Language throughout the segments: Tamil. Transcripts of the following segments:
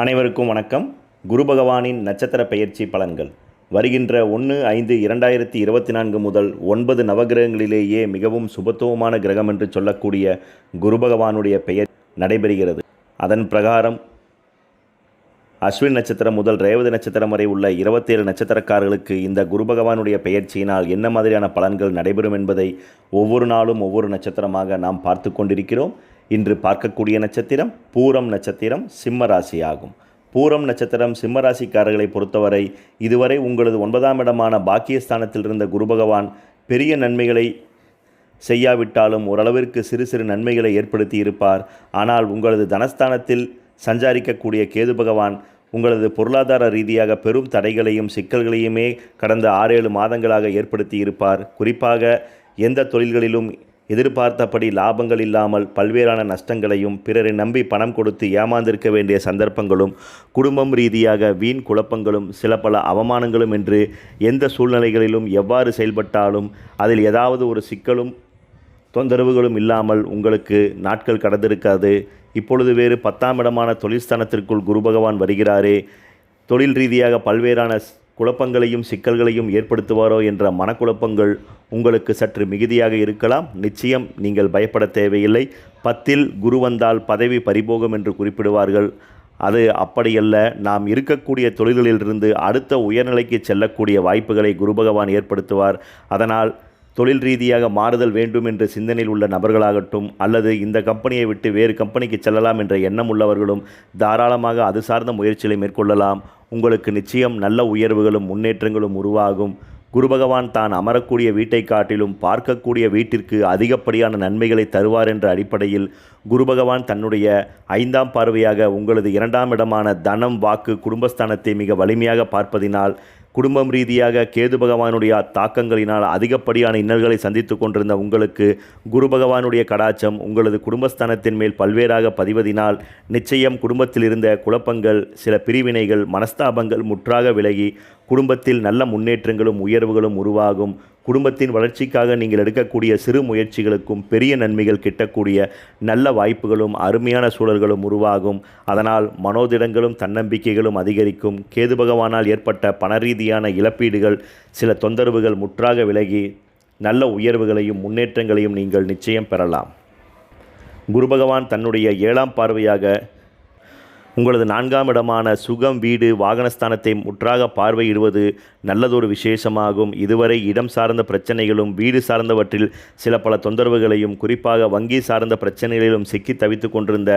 அனைவருக்கும் வணக்கம். குரு பகவானின் நட்சத்திர பெயர்ச்சி பலன்கள் வருகின்ற 1/5/2024 முதல் 9 நவகிரகங்களிலேயே மிகவும் சுபத்துவமான கிரகம் என்று சொல்லக்கூடிய குரு பகவானுடைய பெயர் நடைபெறுகிறது. அதன் பிரகாரம் அஸ்வின் நட்சத்திரம் முதல் ரேவதி நட்சத்திரம் வரை உள்ள 27 நட்சத்திரக்காரர்களுக்கு இந்த குரு பகவானுடைய பெயர்ச்சியினால் என்ன மாதிரியான பலன்கள் நடைபெறும் என்பதை ஒவ்வொரு நாளும் ஒவ்வொரு நட்சத்திரமாக நாம் பார்த்து கொண்டிருக்கிறோம். இன்று பார்க்கக்கூடிய நட்சத்திரம் பூரம் நட்சத்திரம், சிம்ம ராசி ஆகும். பூரம் நட்சத்திரம் சிம்ம ராசிக்காரர்களை பொறுத்தவரை இதுவரை உங்களது 9ஆம் இடமான பாக்கியஸ்தானத்தில் இருந்த குரு பகவான் பெரிய நன்மைகளை செய்யாவிட்டாலும் ஓரளவிற்கு சிறு சிறு நன்மைகளை ஏற்படுத்தி இருப்பார். ஆனால் உங்களது தனஸ்தானத்தில் சஞ்சாரிக்கக்கூடிய கேது பகவான் உங்களது பொருளாதார ரீதியாக பெரும் தடைகளையும் சிக்கல்களையுமே கடந்த 6-7 மாதங்களாக ஏற்படுத்தி இருப்பார். குறிப்பாக எந்த தொழில்களிலும் எதிர்பார்த்தபடி லாபங்கள் இல்லாமல் பல்வேறான நஷ்டங்களையும், பிறரை நம்பி பணம் கொடுத்து ஏமாந்திருக்க வேண்டிய சந்தர்ப்பங்களும், குடும்பம் ரீதியாக வீண் குழப்பங்களும், சில பல அவமானங்களும் என்று எந்த சூழ்நிலைகளிலும் எவ்வாறு செயல்பட்டாலும் அதில் ஏதாவது ஒரு சிக்கலும் தொந்தரவுகளும் இல்லாமல் உங்களுக்கு நாட்கள் கடந்திருக்காது. இப்பொழுது வேறு 10ஆம் இடமான தொழில்ஸ்தானத்திற்குள் குரு பகவான் வருகிறாரே, தொழில் ரீதியாக பல்வேறான குழப்பங்களையும் சிக்கல்களையும் ஏற்படுத்துவாரோ என்ற மனக்குழப்பங்கள் உங்களுக்கு சற்று மிகுதியாக இருக்கலாம். நிச்சயம் நீங்கள் பயப்பட தேவையில்லை. 10இல் குரு வந்தால் பதவி பறிபோகும் என்று குறிப்பிடுவார்கள். அது அப்படியல்ல. நாம் இருக்கக்கூடிய தொழில்களிலிருந்து அடுத்த உயர்நிலைக்கு செல்லக்கூடிய வாய்ப்புகளை குரு பகவான் ஏற்படுத்துவார். அதனால் தொழில் ரீதியாக மாறுதல் வேண்டும் என்று சிந்தனையில் உள்ள நபர்களாகட்டும், அல்லது இந்த கம்பெனியை விட்டு வேறு கம்பெனிக்கு செல்லலாம் என்ற எண்ணம் உள்ளவர்களும் தாராளமாக அது சார்ந்த முயற்சிகளை மேற்கொள்ளலாம். உங்களுக்கு நிச்சயம் நல்ல உயர்வுகளும் முன்னேற்றங்களும் உருவாகும். குரு பகவான் தான் அமரக்கூடிய வீட்டை காட்டிலும் பார்க்கக்கூடிய வீட்டிற்கு அதிகப்படியான நன்மைகளை தருவார் என்ற அடிப்படையில் குரு பகவான் தன்னுடைய 5ஆம் பார்வையாக உங்களது 2ஆம் இடமான தனம், வாக்கு, குடும்பஸ்தானத்தை மிக வலிமையாக பார்ப்பதினால் குடும்பம் ரீதியாக கேது பகவானுடைய தாக்கங்களினால் அதிகப்படியான இன்னல்களை சந்தித்து கொண்டிருந்த உங்களுக்கு குரு பகவானுடைய கடாட்சம் உங்களது குடும்பஸ்தானத்தின் மேல் பல்வேறாக பதிவதினால் நிச்சயம் குடும்பத்தில் இருந்த குழப்பங்கள், சில பிரிவினைகள், மனஸ்தாபங்கள் முற்றாக விலகி குடும்பத்தில் நல்ல முன்னேற்றங்களும் உயர்வுகளும் உருவாகும். குடும்பத்தின் வளர்ச்சிக்காக நீங்கள் எடுக்கக்கூடிய சிறு முயற்சிகளுக்கும் பெரிய நன்மைகள் கிட்டக்கூடிய நல்ல வாய்ப்புகளும் அருமையான சூழல்களும் உருவாகும். அதனால் மனோதிடங்களும் தன்னம்பிக்கைகளும் அதிகரிக்கும். கேது பகவானால் ஏற்பட்ட பணரீதியான இழப்பீடுகள், சில தொந்தரவுகள் முற்றாக விலகி நல்ல உயர்வுகளையும் முன்னேற்றங்களையும் நீங்கள் நிச்சயம் பெறலாம். குரு பகவான் தன்னுடைய 7ஆம் பார்வையாக உங்களது 4ஆம் இடமான சுகம், வீடு, வாகனஸ்தானத்தை முற்றாக பார்வையிடுவது நல்லதொரு விசேஷமாகும். இதுவரை இடம் சார்ந்த பிரச்சனைகளும் வீடு சார்ந்தவற்றில் சில பல தொந்தரவுகளையும், குறிப்பாக வங்கி சார்ந்த பிரச்சனைகளிலும் சிக்கி தவித்து கொண்டிருந்த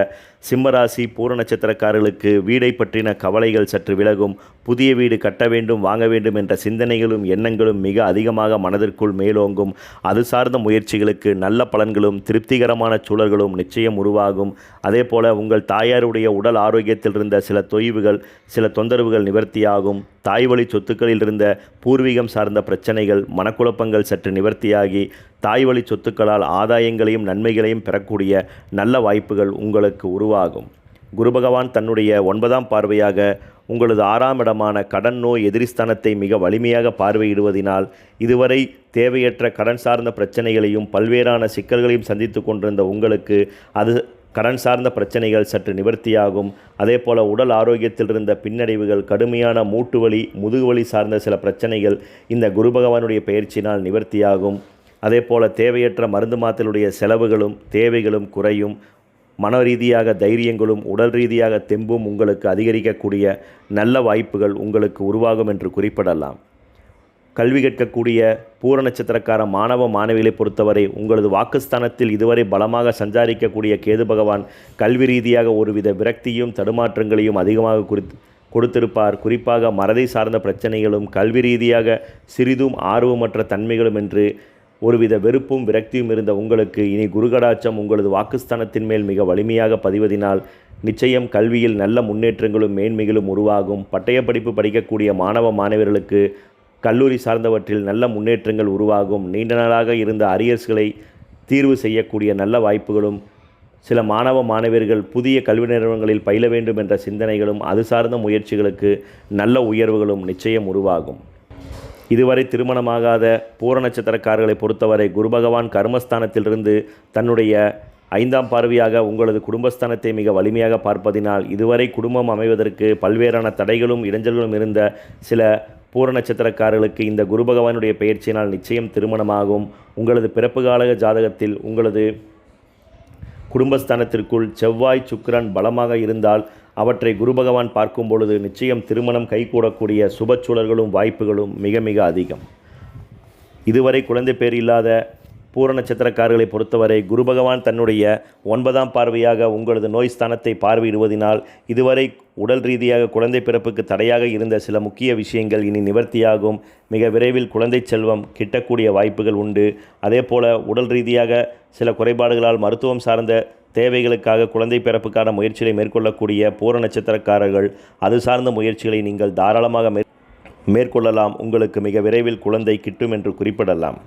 சிம்மராசி பூர நட்சத்திரக்காரர்களுக்கு வீடை பற்றின கவலைகள் சற்று விலகும். புதிய வீடு கட்ட வேண்டும், வாங்க வேண்டும் என்ற சிந்தனைகளும் எண்ணங்களும் மிக அதிகமாக மனதிற்குள் மேலோங்கும். அது சார்ந்த முயற்சிகளுக்கு நல்ல பலன்களும் திருப்திகரமான சூழல்களும் நிச்சயம் உருவாகும். அதே போல உங்கள் தாயாருடைய உடல் ஆரோக்கியத்தில் இருந்த சில தொய்வுகள், சில தொந்தரவுகள் நிவர்த்தியாகும். தாய் வழி சொத்துக்களில் இருந்த பூர்வீகம் சார்ந்த பிரச்சனைகள், மனக்குழப்பங்கள் சற்று நிவர்த்தியாகி தாய் வழி சொத்துக்களால் ஆதாயங்களையும் நன்மைகளையும் பெறக்கூடிய நல்ல வாய்ப்புகள் உங்களுக்கு உருவாகும். குரு பகவான் தன்னுடைய 9ஆம் பார்வையாக உங்களது 6ஆம் இடமான கடன், நோய், எதிரிஸ்தானத்தை மிக வலிமையாக பார்வையிடுவதினால் இதுவரை தேவையற்ற கடன் சார்ந்த பிரச்சனைகளையும் பல்வேறான சிக்கல்களையும் சந்தித்து கொண்டிருந்த உங்களுக்கு அது கடன் சார்ந்த பிரச்சனைகள் சற்று நிவர்த்தியாகும். அதே போல் உடல் ஆரோக்கியத்தில் இருந்த பின்னடைவுகள், கடுமையான மூட்டு வலி, முதுகுவலி சார்ந்த சில பிரச்சனைகள் இந்த குரு பகவானுடைய பெயர்ச்சினால் நிவர்த்தியாகும். அதே போல் தேவையற்ற மருந்து மாத்திரையுடைய செலவுகளும் தேவைகளும் குறையும். மன ரீதியாக தைரியங்களும் உடல் ரீதியாக தெம்பும் உங்களுக்கு அதிகரிக்கக்கூடிய நல்ல வாய்ப்புகள் உங்களுக்கு உருவாகும் என்று குறிப்பிடலாம். கல்வி கற்கக்கூடிய பூர நட்சத்திரக்கார மாணவ மாணவிகளை பொறுத்தவரை உங்களது வாக்குஸ்தானத்தில் இதுவரை பலமாக சஞ்சாரிக்கக்கூடிய கேது பகவான் கல்வி ரீதியாக ஒருவித விரக்தியும் தடுமாற்றங்களையும் அதிகமாக கொடுத்திருப்பார். குறிப்பாக மறதி சார்ந்த பிரச்சனைகளும் கல்வி ரீதியாக சிறிதும் ஆர்வமற்ற தன்மைகளும் என்று ஒருவித வெறுப்பும் விரக்தியும் இருந்த உங்களுக்கு இனி குருகடாட்சம் உங்களது வாக்குஸ்தானத்தின் மேல் மிக வலிமையாக பதிவதினால் நிச்சயம் கல்வியில் நல்ல முன்னேற்றங்களும் மேன்மைகளும் உருவாகும். பட்டய படிப்பு படிக்கக்கூடிய மாணவ மாணவர்களுக்கு கல்லூரி சார்ந்தவற்றில் நல்ல முன்னேற்றங்கள் உருவாகும். நீண்ட நாளாக இருந்த அரியர்ஸ்களை தீர்வு செய்யக்கூடிய நல்ல வாய்ப்புகளும், சில மாணவ மாணவியர்கள் புதிய கல்வி நிறுவனங்களில் பயில வேண்டும் என்ற சிந்தனைகளும் அது சார்ந்த முயற்சிகளுக்கு நல்ல உயர்வுகளும் நிச்சயம் உருவாகும். இதுவரை திருமணமாகாத பூர நட்சத்திரக்காரர்களை பொறுத்தவரை குரு பகவான் கர்மஸ்தானத்திலிருந்து தன்னுடைய 5ஆம் பார்வையாக உங்களது குடும்பஸ்தானத்தை மிக வலிமையாக பார்ப்பதினால் இதுவரை குடும்பம் அமைவதற்கு பல்வேறான தடைகளும் இடைஞ்சல்களும் இருந்த சில பூர நட்சத்திரக்காரர்களுக்கு இந்த குரு பகவானுடைய பெயர்ச்சியினால் நிச்சயம் திருமணமாகும். உங்களது பிறப்பு கால ஜாதகத்தில் உங்களது குடும்பஸ்தானத்திற்குள் செவ்வாய் சுக்கிரன் பலமாக இருந்தால் அவற்றை குரு பகவான் பார்க்கும் பொழுது நிச்சயம் திருமணம் கைகூடக்கூடிய சுப சூழல்களும் வாய்ப்புகளும் மிக மிக அதிகம். இதுவரை குழந்தை பேர் இல்லாத பூர நட்சத்திரக்காரர்களை பொறுத்தவரை குரு பகவான் தன்னுடைய 9ஆம் பார்வையாக உங்களது நோய் ஸ்தானத்தை பார்வையிடுவதனால் இதுவரை உடல் ரீதியாக குழந்தை பிறப்புக்கு தடையாக இருந்த சில முக்கிய விஷயங்கள் இனி நிவர்த்தியாகும். மிக விரைவில் குழந்தை செல்வம் கிட்டக்கூடிய வாய்ப்புகள் உண்டு. அதேபோல உடல் ரீதியாக சில குறைபாடுகளால் மருத்துவம் சார்ந்த தேவைகளுக்காக குழந்தை பிறப்புக்கான முயற்சிகளை மேற்கொள்ளக்கூடிய பூர நட்சத்திரக்காரர்கள் அது சார்ந்த முயற்சிகளை நீங்கள் தாராளமாக மேற்கொள்ளலாம். உங்களுக்கு மிக விரைவில் குழந்தை கிட்டும் என்று குறிப்பிடலாம்.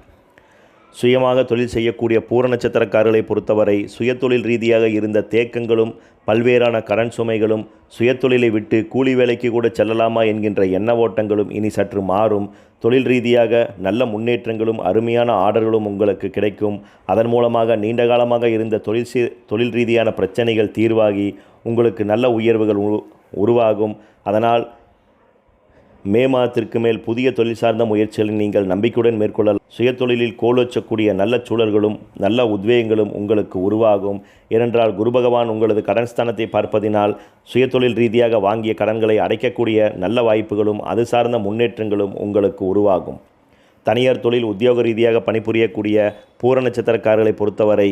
சுயமாக தொழில் செய்யக்கூடிய பூர நட்சத்திரக்காரர்களை பொறுத்தவரை சுயதொழில் ரீதியாக இருந்த தேக்கங்களும் பல்வேறான கடன் சுமைகளும் சுயதொழிலை விட்டு கூலி வேலைக்கு கூட செல்லலாமா என்கின்ற எண்ண ஓட்டங்களும் இனி சற்று மாறும். தொழில் ரீதியாக நல்ல முன்னேற்றங்களும் அருமையான ஆர்டர்களும் உங்களுக்கு கிடைக்கும். அதன் மூலமாக நீண்ட காலமாக இருந்த தொழில் ரீதியான பிரச்சனைகள் தீர்வாகி உங்களுக்கு நல்ல உயர்வுகள் உருவாகும். அதனால் மே மாதத்திற்கு மேல் புதிய தொழில் சார்ந்த முயற்சிகளை நீங்கள் நம்பிக்கையுடன் மேற்கொள்ளலாம். சுயதொழிலில் கோலோச்சக்கூடிய நல்ல சூழல்களும் நல்ல உத்வேகங்களும் உங்களுக்கு உருவாகும். ஏனென்றால் குரு பகவான் உங்களது கடன் ஸ்தானத்தை பார்ப்பதினால் சுயதொழில் ரீதியாக வாங்கிய கடன்களை அடைக்கக்கூடிய நல்ல வாய்ப்புகளும் அது சார்ந்த முன்னேற்றங்களும் உங்களுக்கு உருவாகும். தனியார் தொழில் உத்தியோக ரீதியாக பணிபுரியக்கூடிய பூர நட்சத்திரக்காரர்களை பொறுத்தவரை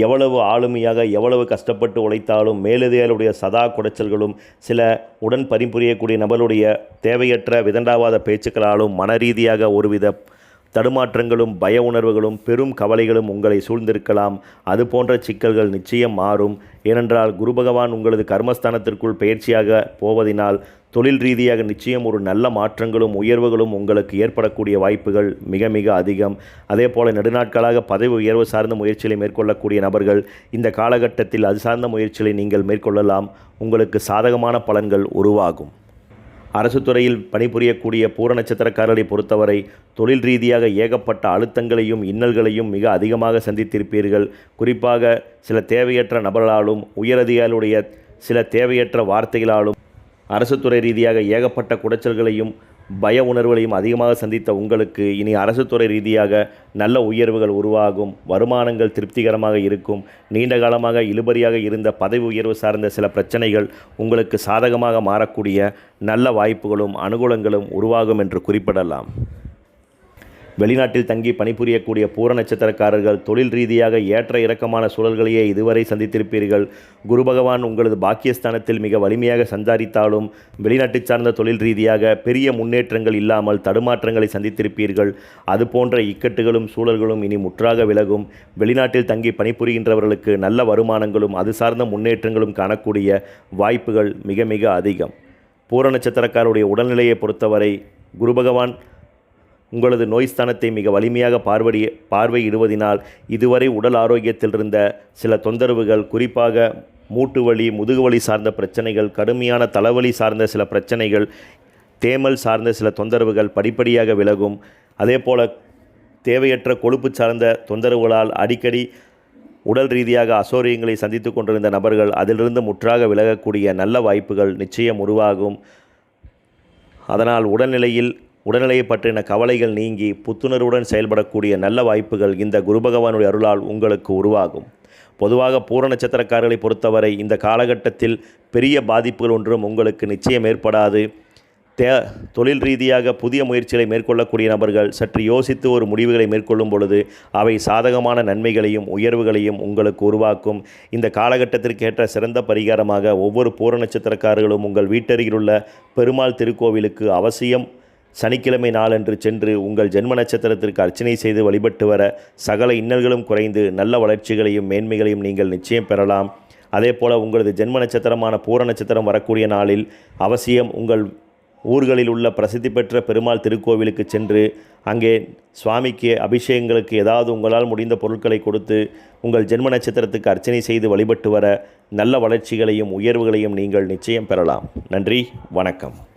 எவ்வளவு ஆளுமையாக எவ்வளவு கஷ்டப்பட்டு உழைத்தாலும் மேலதிகாரிகளுடைய சதா குடைச்சல்களும் சில உடன் பணிபுரியக்கூடிய நபருடைய தேவையற்ற விதண்டாவாத பேச்சுக்களாலும் மன ரீதியாக ஒருவித தடுமாற்றங்களும் பய உணர்வுகளும் பெரும் கவலைகளும் உங்களை சூழ்ந்திருக்கலாம். அது போன்ற சிக்கல்கள் நிச்சயம் மாறும். ஏனென்றால் குரு பகவான் உங்களது கர்மஸ்தானத்திற்குள் பயிற்சியாக போவதினால் தொழில் ரீதியாக நிச்சயம் ஒரு நல்ல மாற்றங்களும் உயர்வுகளும் உங்களுக்கு ஏற்படக்கூடிய வாய்ப்புகள் மிக மிக அதிகம். அதே போல நெடுநாட்களாக பதவி உயர்வு சார்ந்த முயற்சிகளை மேற்கொள்ளக்கூடிய நபர்கள் இந்த காலகட்டத்தில் அது சார்ந்த முயற்சிகளை நீங்கள் மேற்கொள்ளலாம். உங்களுக்கு சாதகமான பலன்கள் உருவாகும். அரசு துறையில் பணிபுரியக்கூடிய பூர நட்சத்திரக்காரர்களை பொறுத்தவரை தொழில் ரீதியாக ஏகப்பட்ட அழுத்தங்களையும் இன்னல்களையும் மிக அதிகமாக சந்தித்திருப்பீர்கள். குறிப்பாக சில தேவையற்ற நபர்களாலும் உயரதிகாரிகளுடைய சில தேவையற்ற வார்த்தைகளாலும் அரசு துறை ரீதியாக ஏகப்பட்ட குடைச்சல்களையும் பய உணர்வுகளையும் அதிகமாக சந்தித்த உங்களுக்கு இனி அரசு துறை ரீதியாக நல்ல உயர்வுகள் உருவாகும். வருமானங்கள் திருப்திகரமாக இருக்கும். நீண்ட காலமாக இழுபறியாக இருந்த பதவி உயர்வு சார்ந்த சில பிரச்சனைகள் உங்களுக்கு சாதகமாக மாறக்கூடிய நல்ல வாய்ப்புகளும் அனுகூலங்களும் உருவாகும் என்று குறிப்பிடலாம். வெளிநாட்டில் தங்கி பணிபுரியக்கூடிய பூர நட்சத்திரக்காரர்கள் தொழில் ரீதியாக ஏற்ற இறக்கமான சூழல்களையே இதுவரை சந்தித்திருப்பீர்கள். குரு பகவான் உங்களது பாக்கியஸ்தானத்தில் மிக வலிமையாக சஞ்சாரித்தாலும் வெளிநாட்டு சார்ந்த தொழில் ரீதியாக பெரிய முன்னேற்றங்கள் இல்லாமல் தடுமாற்றங்களை சந்தித்திருப்பீர்கள். அது போன்ற இக்கட்டுகளும் சூழல்களும் இனி முற்றாக விலகும். வெளிநாட்டில் தங்கி பணிபுரிகின்றவர்களுக்கு நல்ல வருமானங்களும் அது சார்ந்த முன்னேற்றங்களும் காணக்கூடிய வாய்ப்புகள் மிக மிக அதிகம். பூர நட்சத்திரக்காரருடைய உடல்நிலையை பொறுத்தவரை குரு பகவான் உங்களது நோய் ஸ்தானத்தை மிக வலிமையாக பார்வையிடுவதினால் இதுவரை உடல் ஆரோக்கியத்தில் இருந்த சில தொந்தரவுகள், குறிப்பாக மூட்டு வலி முதுகு வலி சார்ந்த பிரச்சனைகள், கடுமையான தலைவலி சார்ந்த சில பிரச்சனைகள், தேமல் சார்ந்த சில தொந்தரவுகள் படிப்படியாக விலகும். அதேபோல தேவையற்ற கொழுப்பு சார்ந்த தொந்தரவுகளால் அடிக்கடி உடல் ரீதியாக அசௌகரியங்களை சந்தித்து கொண்டிருந்த நபர்கள் அதிலிருந்து முற்றாக விலகக்கூடிய நல்ல வாய்ப்புகள் நிச்சயம் உருவாகும். அதனால் உடல்நிலையை பற்றின கவலைகள் நீங்கி புத்துணர்வுடன் செயல்படக்கூடிய நல்ல வாய்ப்புகள் இந்த குரு பகவானுடைய அருளால் உங்களுக்கு உருவாகும். பொதுவாக பூர நட்சத்திரக்காரர்களை பொறுத்தவரை இந்த காலகட்டத்தில் பெரிய பாதிப்புகள் ஒன்றும் உங்களுக்கு நிச்சயம் ஏற்படாது. தொழில் ரீதியாக புதிய முயற்சிகளை மேற்கொள்ளக்கூடிய நபர்கள் சற்று யோசித்து ஒரு முடிவுகளை மேற்கொள்ளும் பொழுது அவை சாதகமான நன்மைகளையும் உயர்வுகளையும் உங்களுக்கு உருவாக்கும். இந்த காலகட்டத்திற்கேற்ற சிறந்த பரிகாரமாக ஒவ்வொரு பூர நட்சத்திரக்காரர்களும் உங்கள் வீட்டருகிலுள்ள பெருமாள் திருக்கோவிலுக்கு அவசியம் சனிக்கிழமை நாளன்று சென்று உங்கள் ஜென்ம நட்சத்திரத்திற்கு அர்ச்சனை செய்து வழிபட்டு வர சகல இன்னல்களும் குறைந்து நல்ல வளர்ச்சிகளையும் மேன்மைகளையும் நீங்கள் நிச்சயம் பெறலாம். அதேபோல உங்களது ஜென்ம நட்சத்திரமான பூர நட்சத்திரம் வரக்கூடிய நாளில் அவசியம் உங்கள் ஊர்களில் உள்ள பிரசித்தி பெற்ற பெருமாள் திருக்கோவிலுக்கு சென்று அங்கே சுவாமிக்கு அபிஷேகங்களுக்கு ஏதாவது உங்களால் முடிந்த பொருட்களை கொடுத்து உங்கள் ஜென்ம நட்சத்திரத்துக்கு அர்ச்சனை செய்து வழிபட்டு வர நல்ல வளர்ச்சிகளையும் உயர்வுகளையும் நீங்கள் நிச்சயம் பெறலாம். நன்றி, வணக்கம்.